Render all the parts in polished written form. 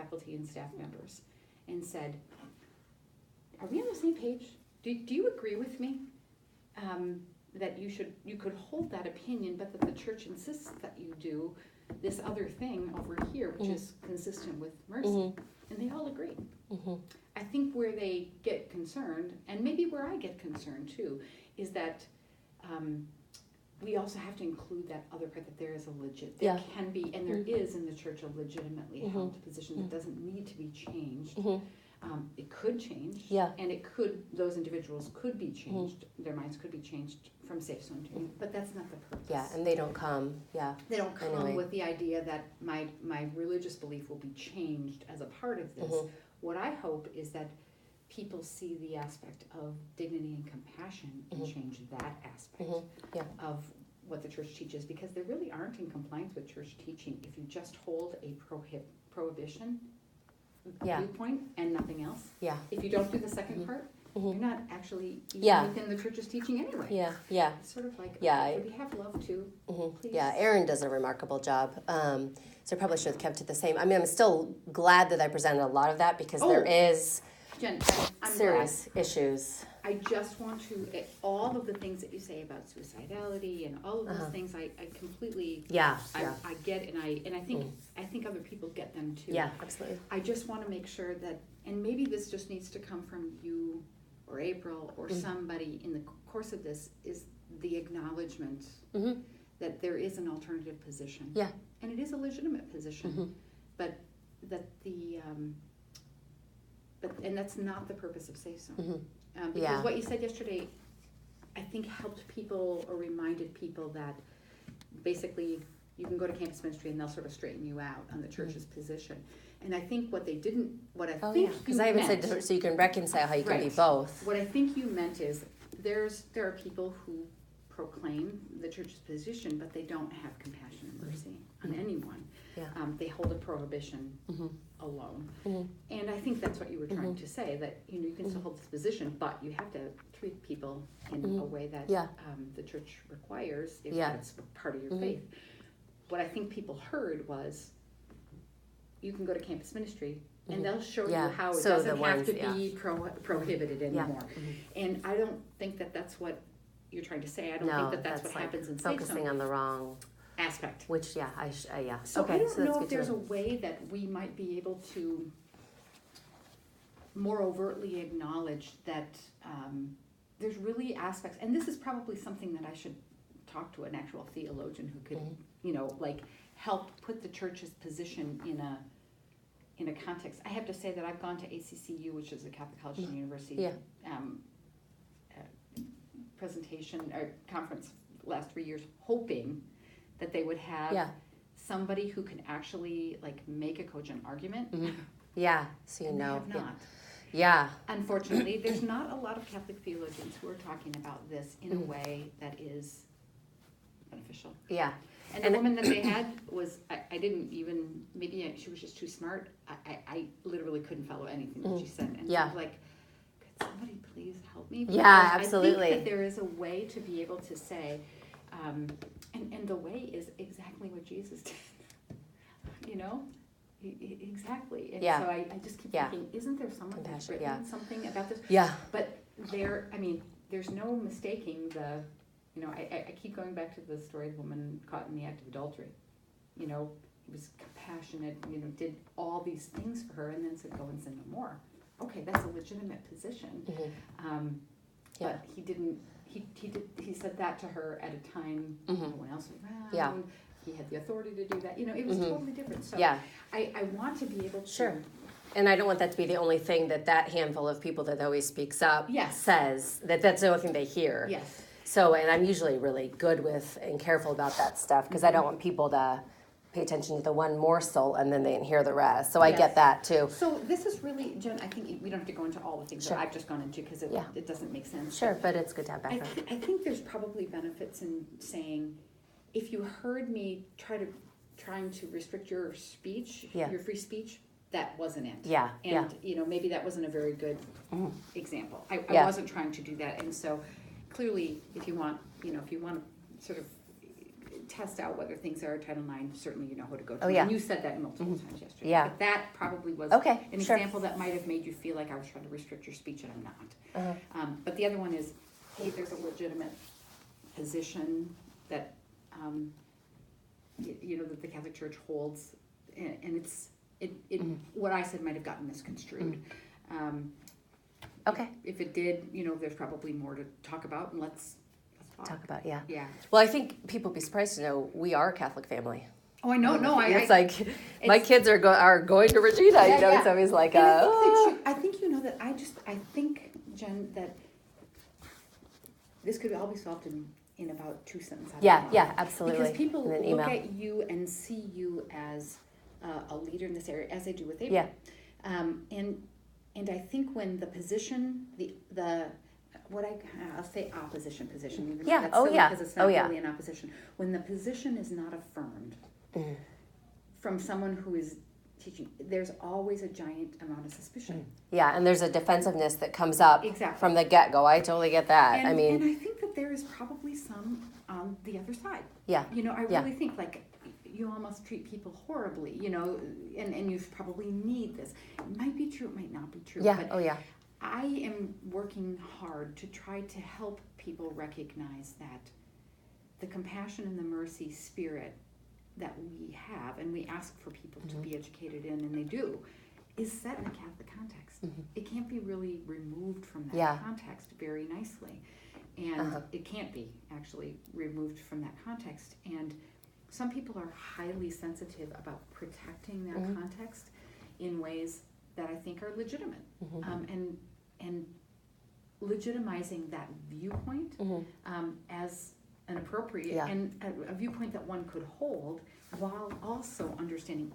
faculty and staff members and said, are we on the same page? Do you agree with me that you could hold that opinion, but that the church insists that you do this other thing over here, which is consistent with mercy? And they all agree. I think where they get concerned, and maybe where I get concerned too, is that we also have to include that other part, that there is a there can be, and there is in the church, a legitimately held position that doesn't need to be changed. It could change, and those individuals could be changed, their minds could be changed from safe zone to, but that's not the purpose. Yeah, and they don't come, They don't come with the idea that my religious belief will be changed as a part of this. What I hope is that people see the aspect of dignity and compassion and change that aspect of what the church teaches, because they really aren't in compliance with church teaching if you just hold a prohibition viewpoint and nothing else. If you don't do the second part, you're not actually within the church's teaching anyway. It's sort of like, okay, we have love too, please. Aaron does a remarkable job. So I probably should have kept it the same. I mean, I'm still glad that I presented a lot of that, because there is Jen, I'm serious issues. I just want to, all of the things that you say about suicidality and all of those things, I completely, I get, and I think other people get them too. Yeah, absolutely. I just want to make sure that, and maybe this just needs to come from you or April or somebody in the course of this, is the acknowledgement that there is an alternative position. And it is a legitimate position, but that and that's not the purpose of Safe Zone. Because what you said yesterday, I think helped people or reminded people that basically you can go to campus ministry and they'll sort of straighten you out on the church's position. And I think what I think because I even said, so you can reconcile how you can be both. What I think you meant is there are people who proclaim the church's position, but they don't have compassion and mercy on anyone. They hold a prohibition alone. And I think that's what you were trying to say, that you can still hold this position, but you have to treat people in a way that the church requires if that's part of your faith. What I think people heard was, you can go to campus ministry and they'll show you how it doesn't have to be prohibited anymore. And I don't think that that's what you're trying to say. I don't think that that's what happens in Safe Zone. Focusing on the wrong aspect. Which, So I don't know if there's a way that we might be able to more overtly acknowledge that there's really aspects, and this is probably something that I should talk to an actual theologian who could, help put the church's position in a context. I have to say that I've gone to ACCU, which is a Catholic College and University presentation or conference last 3 years, hoping that they would have somebody who can actually make a cogent argument. So They have not. Unfortunately, there's not a lot of Catholic theologians who are talking about this in a way that is beneficial. And the woman that they had was, I didn't even, maybe she was just too smart. I literally couldn't follow anything that she said. And I was like, could somebody please help me? Because absolutely. I think that there is a way to be able to say, and the way is exactly what Jesus did. Exactly. And so I just keep thinking, isn't there someone that's written something about this? But there's no mistaking the, I keep going back to the story of the woman caught in the act of adultery. He was compassionate, did all these things for her and then said, go and sin no more. Okay, that's a legitimate position. But he didn't, he said that to her at a time no one else was around. He had the authority to do that. It was totally different. So I want to be able to... And I don't want that to be the only thing that handful of people that always speaks up says, that's the only thing they hear. So, and I'm usually really good with and careful about that stuff, because I don't want people to pay attention to the one morsel and then they didn't hear the rest. So I get that too. So this is really, Jen, I think we don't have to go into all the things that I've just gone into, because it doesn't make sense. But it's good to have background. I think there's probably benefits in saying, if you heard me trying to restrict your speech, your free speach, that wasn't it. And maybe that wasn't a very good example. I wasn't trying to do that. And so clearly, if you want to sort of test out whether things are Title IX, certainly you know who to go to. Oh, yeah. And you said that multiple times yesterday. Yeah. But that probably was Okay, an sure. example that might have made you feel like I was trying to restrict your speech, and I'm not. Uh-huh. But the other one is, hey, there's a legitimate position that, that the Catholic Church holds, and what I said might have gotten misconstrued. Okay. If it did, there's probably more to talk about, and let's talk about. Yeah. Yeah. Well, I think people would be surprised to know we are a Catholic family. Oh, I know. No, it's like my kids are going to Regina. Yeah. It's always like I think that I think, Jen, that this could all be solved in about 2 sentences. Yeah, absolutely. Because people look at you and see you as a leader in this area, as they do with April. Yeah. And I think when the position, I'll say opposition position. Even Yeah. That's Oh, silly yeah. Because it's not really an opposition. When the position is not affirmed from someone who is teaching, there's always a giant amount of suspicion. Yeah, and there's a defensiveness that comes up from the get-go. I totally get that. And I think that there is probably some on the other side. Yeah. I really think you almost treat people horribly, and you probably need this. It might be true, it might not be true. Yeah. But I am working hard to try to help people recognize that the compassion and the mercy spirit that we have, and we ask for people to be educated in, and they do, is set in a Catholic context. It can't be really removed from that context very nicely. And it can't be actually removed from that context. And some people are highly sensitive about protecting that context in ways that I think are legitimate. And legitimizing that viewpoint as an appropriate and a viewpoint that one could hold, while also understanding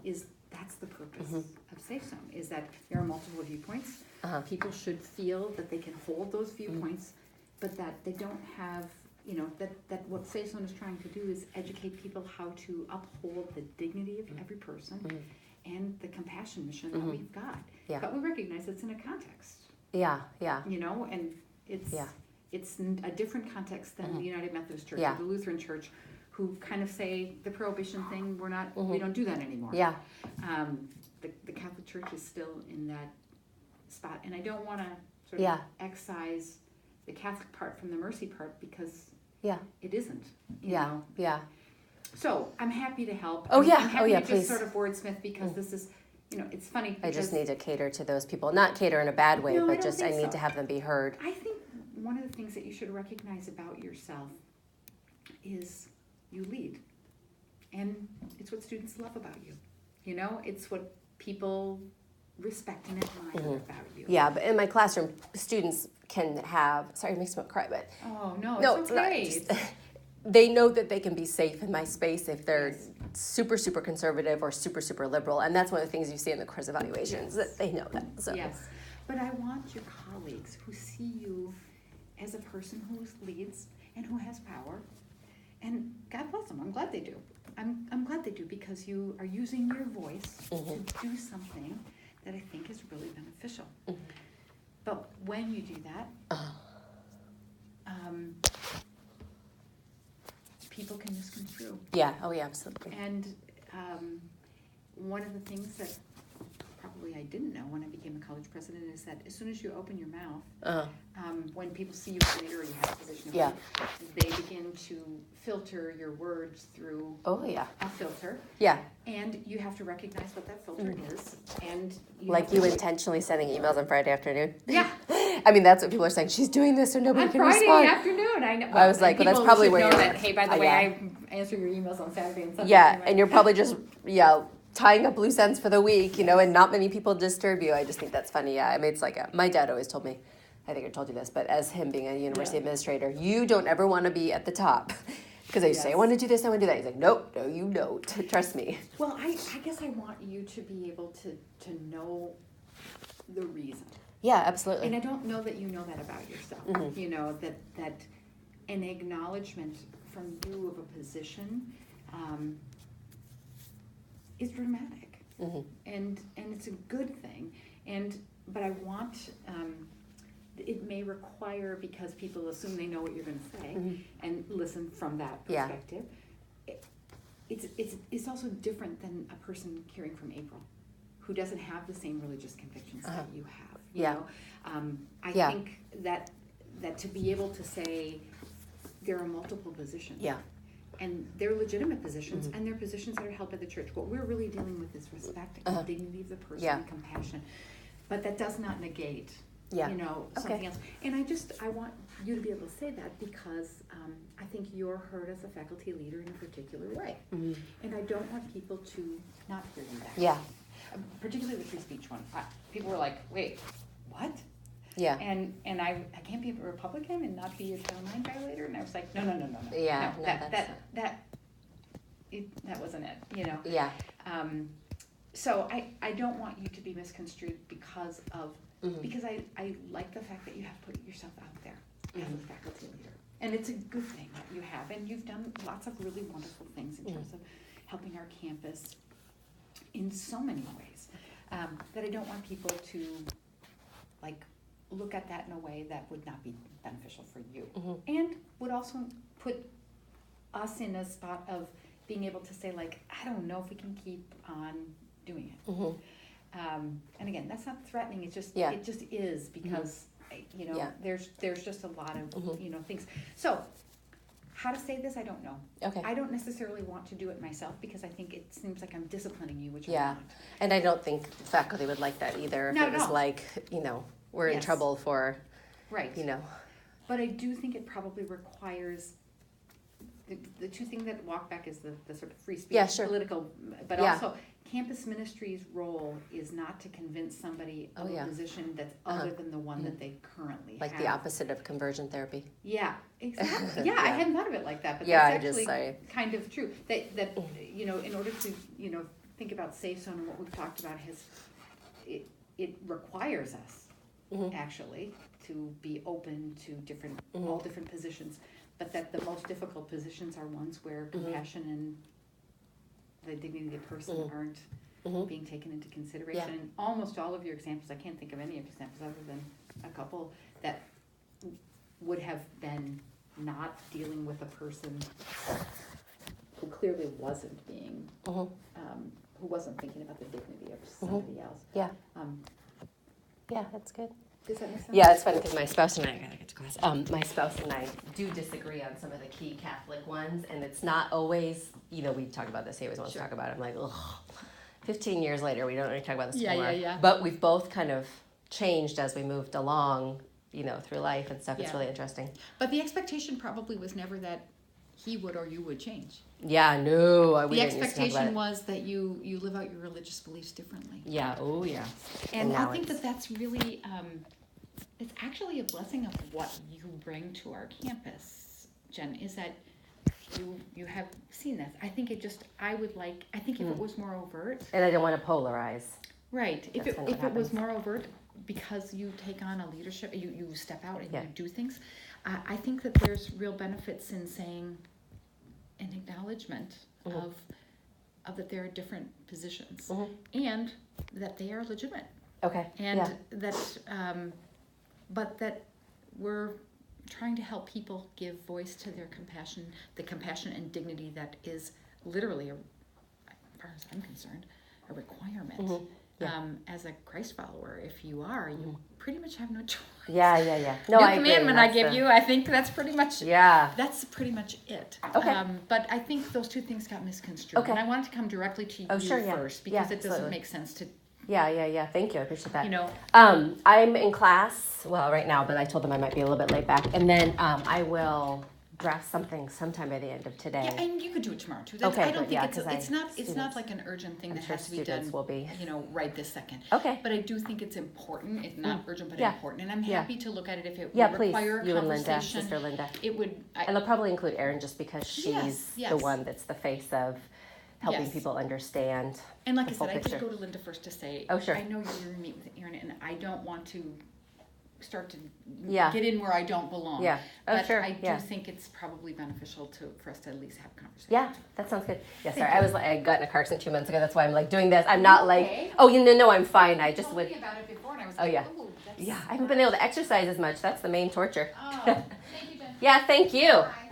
that's the purpose of Safe Zone, is that there are multiple viewpoints. People should feel that they can hold those viewpoints, but that they don't have, that what Safe Zone is trying to do is educate people how to uphold the dignity of every person and the compassion mission that we've got. Yeah. But we recognize it's in a context. Yeah. And it's a different context than the United Methodist Church or the Lutheran Church, who kind of say the prohibition thing, we don't do that anymore. Yeah. The Catholic Church is still in that spot, and I don't want to sort of excise the Catholic part from the mercy part, because it isn't. You know? Yeah. So I'm happy to help. I'm happy to please. just sort of wordsmith, because this is, it's funny. I just need to cater to those people. Not cater in a bad way, No, but I need to have them be heard. I think one of the things that you should recognize about yourself is you lead. And it's what students love about you. It's what people respect and admire about you. Yeah, but in my classroom, students can have, sorry, it makes me cry, but. Oh, no, it's okay. They know that they can be safe in my space if they're super, super conservative or super, super liberal. And that's one of the things you see in the quiz evaluations, that they know that. So. Yes, but I want your colleagues who see you as a person who leads and who has power, and God bless them, I'm glad they do. I'm glad they do, because you are using your voice to do something that I think is really beneficial. But when you do that, people can misconstrue. Yeah, absolutely. And one of the things that probably I didn't know when I became a college president is that as soon as you open your mouth, when people see you as a leader, or you have a position of leader, they begin to filter your words through a filter. Yeah. And you have to recognize what that filter is. And you intentionally sending emails on Friday afternoon? Yeah. I mean, that's what people are saying. She's doing this so nobody can respond. On Friday afternoon, I know. I was like, well, that's probably where you're at. Hey, by the way, I answer your emails on Saturday and Sunday. Yeah, and you're probably just, tying up loose ends for the week, and not many people disturb you. I just think that's funny. Yeah, I mean, it's like my dad always told me, I think I told you this, but as him being a university administrator, you don't ever want to be at the top. Because I used to say, I want to do this, I want to do that. He's like, nope, no, you don't. Trust me. Well, I guess I want you to be able to know the reason. Yeah, absolutely. And I don't know that you know that about yourself. That an acknowledgement from you of a position is dramatic, and it's a good thing. But I want it may require, because people assume they know what you're going to say and listen from that perspective. it's also different than a person hearing from April, who doesn't have the same religious convictions that you have. You know? I think that to be able to say there are multiple positions. Yeah. And they're legitimate positions, and they're positions that are held by the church. What we're really dealing with is respect and dignity of the person and compassion. But that does not negate, something else. And I want you to be able to say that because I think you're heard as a faculty leader in a particular way. Mm-hmm. And I don't want people to not hear you back. Yeah. Particularly the free speech one. People were like, wait, what? Yeah. And I can't be a Republican and not be a Title IX violator. And I was like, no. Yeah. No, that wasn't it, Yeah. So I don't want you to be misconstrued because I like the fact that you have put yourself out there as a faculty leader. And it's a good thing that you have. And you've done lots of really wonderful things in terms of helping our campus in so many ways that I don't want people to look at that in a way that would not be beneficial for you, and would also put us in a spot of being able to say I don't know if we can keep on doing it. And again, that's not threatening. It's just it just is because there's just a lot of things. So how to say this, I don't know. Okay. I don't necessarily want to do it myself because I think it seems like I'm disciplining you, which I'm not. And I don't think the faculty would like that either. If No, it was we're in trouble for, But I do think it probably requires the two things that walk back is the sort of free speech, political, but also campus ministry's role is not to convince somebody of a position that's other than the one that they currently have. The opposite of conversion therapy. Yeah, exactly. I hadn't thought of it like that, but that's actually kind of true. That in order to think about Safe Zone and what we've talked about, it requires us actually to be open to all different positions, but that the most difficult positions are ones where compassion and the dignity of the person aren't being taken into consideration. And almost all of your examples, I can't think of any examples other than a couple that would have been not dealing with a person who clearly wasn't being, who wasn't thinking about the dignity of somebody else. Yeah. Yeah, that's good. Does that make sense? Yeah, it's funny because my spouse and I gotta get to class. My spouse and I do disagree on some of the key Catholic ones, and it's not always. We talk about this. He always wants to talk about it. I'm like, ugh. 15 years later, we don't really talk about this anymore. Yeah. But we've both kind of changed as we moved along, through life and stuff. It's really interesting. But the expectation probably was never that he would or you would change. Yeah, no. The expectation was that you live out your religious beliefs differently. Yeah. Oh, yeah. And I think that's really, it's actually a blessing of what you bring to our campus, Jen, is that you have seen this. I think if it was more overt. And I don't want to polarize. Right. If it was more overt because you take on a leadership, you step out and you do things. I think that there's real benefits in saying an acknowledgement of that there are different positions and that they are legitimate. Okay. And that, but that we're trying to help people give voice to their compassion, the compassion and dignity that is literally, as far as I'm concerned, a requirement. As a Christ follower, if you are, you pretty much have no choice. Yeah. No, New commandment I give you, I think that's pretty much that's pretty much it. Okay. But I think those two things got misconstrued. Okay. And I wanted to come directly to you first because it doesn't make sense to. Yeah. Thank you. I appreciate that. I'm in class, right now, but I told them I might be a little bit late back. And then I will draft something sometime by the end of today. Yeah, and you could do it tomorrow too. Okay, I don't think it's not like an urgent thing that has to be done. Will be. Right this second. Okay. But I do think it's important. It's not urgent, but important. And I'm happy to look at it if it would require please. You and conversation. Linda, Sister Linda. It would. And I'll probably include Erin just because she's the one that's the face of helping people understand. And like I said, I did go to Linda first to say, oh sure, I know you're going to meet with Erin, and I don't want to start to get in where I don't belong. Yeah. Oh, but sure. I do think it's probably beneficial for us to at least have a conversation. Yeah, that sounds good. Yeah, sorry. I got in a car accident 2 months ago. That's why I'm doing this. I'm not no, I'm fine. I just would. About it before, and I was I haven't been able to exercise as much. That's the main torture. Oh, thank you, Jen. Yeah, thank you. Bye.